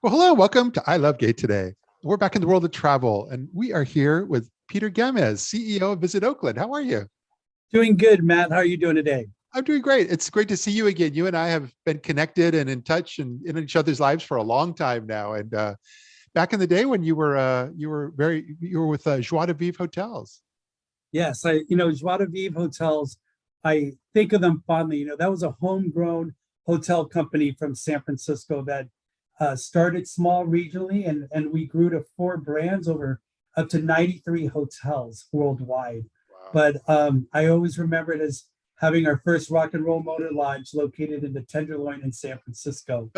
Well, hello, welcome to ILoveGay today. We're back in the world of travel, and we are here with Peter Gamez, CEO of Visit Oakland. How are you? Doing good, Matt. How are you doing today? I'm doing great. It's great to see you again. You and I have been connected and in touch and in each other's lives for a long time now. And back in the day when you were with Joie de Vivre hotels. Yes, Joie de Vivre hotels, I think of them fondly. That was a homegrown hotel company from San Francisco that started small regionally, and we grew to four brands over up to 93 hotels worldwide. Wow. But I always remember it as having our first rock and roll motor lodge located in the Tenderloin in San Francisco,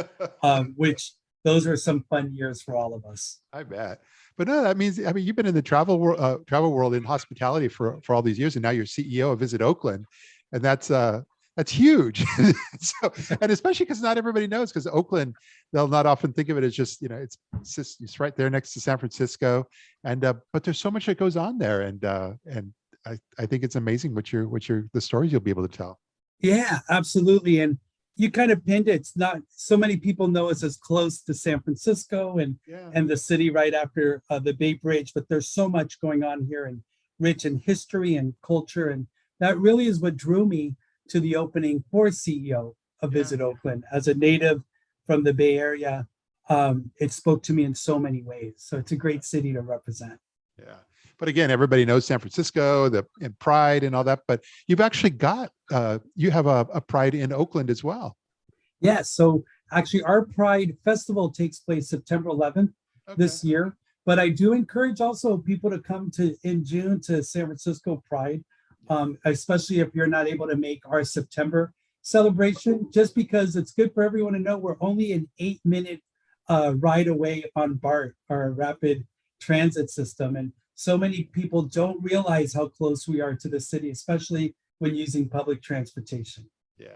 which those were some fun years for all of us. I bet. But no, that means, I mean, you've been in the travel world in hospitality for all these years, and now you're CEO of Visit Oakland, and that's huge. So, and especially because not everybody knows, because Oakland, they'll not often think of it as just, it's right there next to San Francisco, and but there's so much that goes on there, and I think it's amazing the stories you'll be able to tell. Yeah, absolutely. And you kind of pinned it. It's not so many people know us as close to San Francisco Yeah. and the city right after the Bay Bridge, but there's so much going on here and rich in history and culture. And that really is what drew me to the opening for CEO of Visit Oakland. As a native from the Bay Area, it spoke to me in so many ways. So it's a great city to represent. Yeah. But again, everybody knows San Francisco, and Pride and all that, but you've actually got, you have a Pride in Oakland as well. Yeah, so actually our Pride Festival takes place September 11th this year, but I do encourage also people to come to in June to San Francisco Pride, especially if you're not able to make our September celebration, just because it's good for everyone to know we're only an 8-minute ride away on BART, our rapid transit system. And so many people don't realize how close we are to the city, especially when using public transportation. Yeah.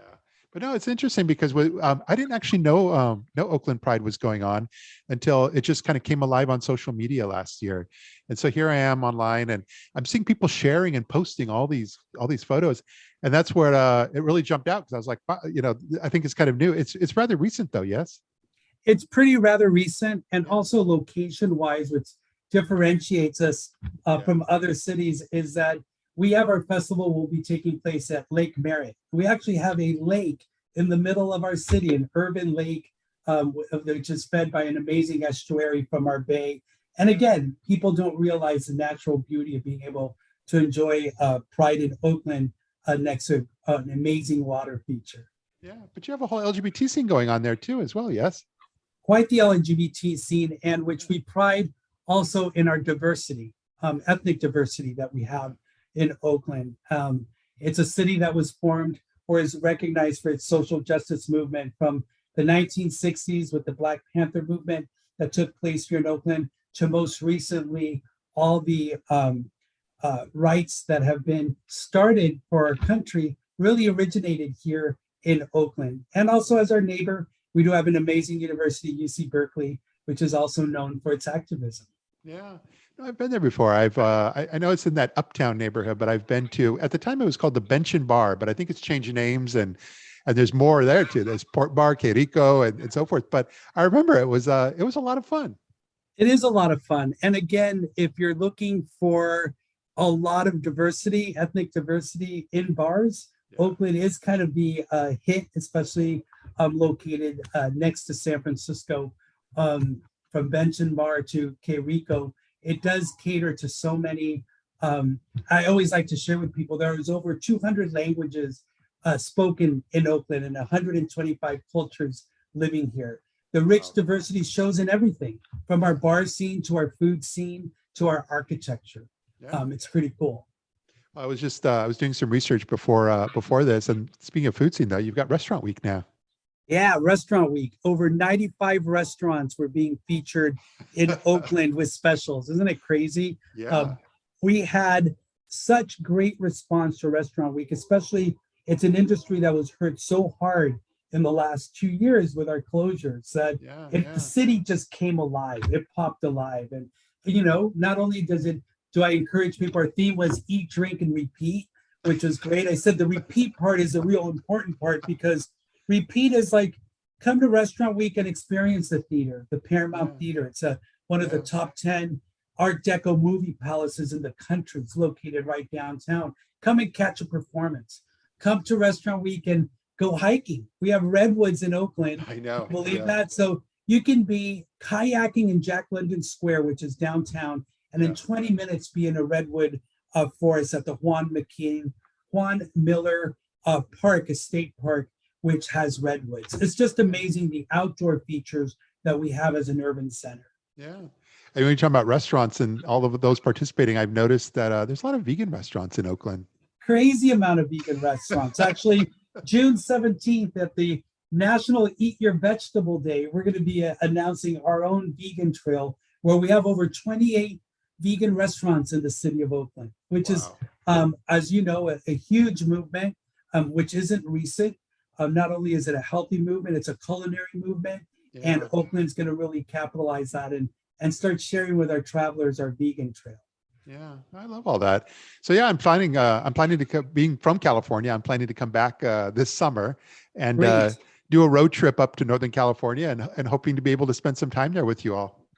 But no, it's interesting because I didn't actually know Oakland Pride was going on until it just kind of came alive on social media last year. And so here I am online, and I'm seeing people sharing and posting all these photos. And that's where it really jumped out, because I was like, wow, I think it's kind of new. It's rather recent though, yes? It's pretty rather recent, and also location wise, which differentiates us from other cities, is that we have our festival will be taking place at Lake Merritt. We actually have a lake in the middle of our city, an urban lake, which is fed by an amazing estuary from our bay. And again, people don't realize the natural beauty of being able to enjoy Pride in Oakland next to an amazing water feature. Yeah, but you have a whole LGBT scene going on there too, as well, yes? Quite the LGBT scene, and which we pride also in our diversity, ethnic diversity that we have in Oakland. It's a city that was formed or is recognized for its social justice movement from the 1960s with the Black Panther movement that took place here in Oakland, to most recently all the rights that have been started for our country really originated here in Oakland. And also, as our neighbor, we do have an amazing university, UC Berkeley, which is also known for its activism. Yeah, no, I've been there before. I know it's in that Uptown neighborhood, but I've been to, at the time it was called the Bench and Bar, but I think it's changed names, and there's more there too. There's Port Bar, Que Rico, and so forth. But I remember it was a lot of fun. It is a lot of fun. And again, if you're looking for a lot of diversity, ethnic diversity in bars, Oakland is kind of the hit, especially located next to San Francisco. From Bench and Bar to Que Rico, it does cater to so many. I always like to share with people there is over 200 languages spoken in Oakland and 125 cultures living here. The rich diversity shows in everything, from our bar scene to our food scene to our architecture. It's pretty cool. I was just I was doing some research before this, and speaking of food scene though, you've got Restaurant Week now. Yeah, Restaurant Week. Over 95 restaurants were being featured in Oakland with specials. Isn't it crazy? Yeah. We had such great response to Restaurant Week, especially it's an industry that was hurt so hard in the last 2 years with our closures that the city just came alive. It popped alive. And, not only do I encourage people, our theme was eat, drink, and repeat, which was great. I said the repeat part is the real important part, because repeat is like come to Restaurant Week and experience the theater, the Paramount Yeah. Theater. It's one of the Yeah. top 10 Art Deco movie palaces in the country. It's located right downtown. Come and catch a performance. Come to Restaurant Week and go hiking. We have redwoods in Oakland. I know. Believe Yeah. that? So you can be kayaking in Jack London Square, which is downtown, and in Yeah. 20 minutes be in a redwood forest at the Juan Miller Park, a state park, which has redwoods. It's just amazing the outdoor features that we have as an urban center. Yeah. And when you talk about restaurants and all of those participating, I've noticed that there's a lot of vegan restaurants in Oakland. Crazy amount of vegan restaurants. Actually, June 17th at the National Eat Your Vegetable Day, we're going to be announcing our own vegan trail where we have over 28 vegan restaurants in the city of Oakland, which is, as you know, a huge movement, which isn't recent. Not only is it a healthy movement, it's a culinary movement, and Oakland's going to really capitalize that and start sharing with our travelers our vegan trail. Yeah, I love all that. So yeah, I'm planning to being from California, I'm planning to come back this summer and do a road trip up to Northern California and hoping to be able to spend some time there with you all.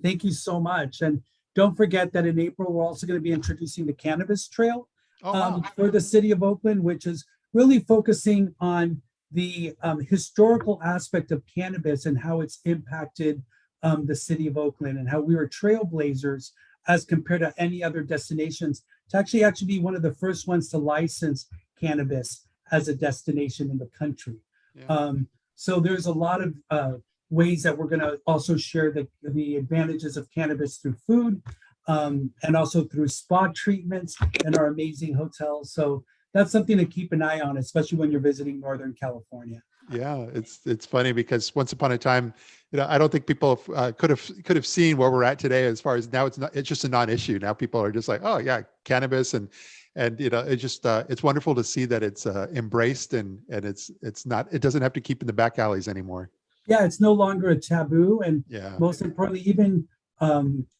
Thank you so much. And don't forget that in April, we're also going to be introducing the Cannabis Trail for the city of Oakland, which is really focusing on the historical aspect of cannabis and how it's impacted the city of Oakland and how we were trailblazers as compared to any other destinations to actually be one of the first ones to license cannabis as a destination in the country. Yeah. So there's a lot of ways that we're going to also share the advantages of cannabis through food and also through spa treatments and our amazing hotels. So that's something to keep an eye on, especially when you're visiting Northern California. Yeah, it's funny because once upon a time, I don't think people could have seen where we're at today. As far as now, it's just a non-issue. Now people are just like, oh yeah, cannabis and it's just it's wonderful to see that it's embraced and it doesn't have to keep in the back alleys anymore. Yeah, it's no longer a taboo, and Yeah. most importantly, even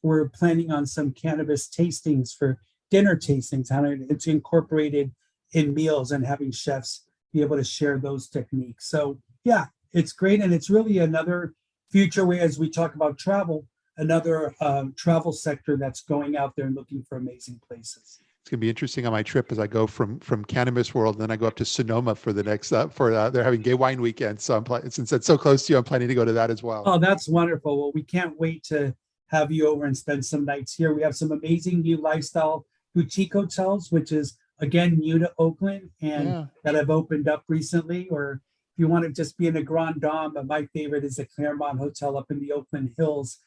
we're planning on some cannabis tastings for dinner tastings, how it's incorporated in meals and having chefs be able to share those techniques. So yeah, it's great. And it's really another future way, as we talk about travel, another travel sector that's going out there and looking for amazing places. It's going to be interesting on my trip as I go from Cannabis World, and then I go up to Sonoma for the next, they're having gay wine weekend. So since it's so close to you, I'm planning to go to that as well. Oh, that's wonderful. Well, we can't wait to have you over and spend some nights here. We have some amazing new lifestyle boutique hotels, which is again, new to Oakland and that have opened up recently, or if you want to just be in a Grand Dame, my favorite is the Claremont Hotel up in the Oakland Hills,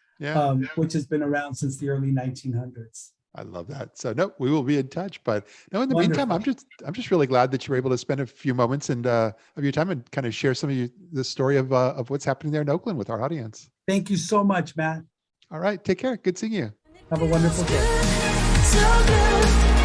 which has been around since the early 1900s. I love that. So no, we will be in touch, but no, in the meantime, I'm just really glad that you were able to spend a few moments of your time and kind of share some of the story of what's happening there in Oakland with our audience. Thank you so much, Matt. All right. Take care. Good seeing you. Have a wonderful day. So good.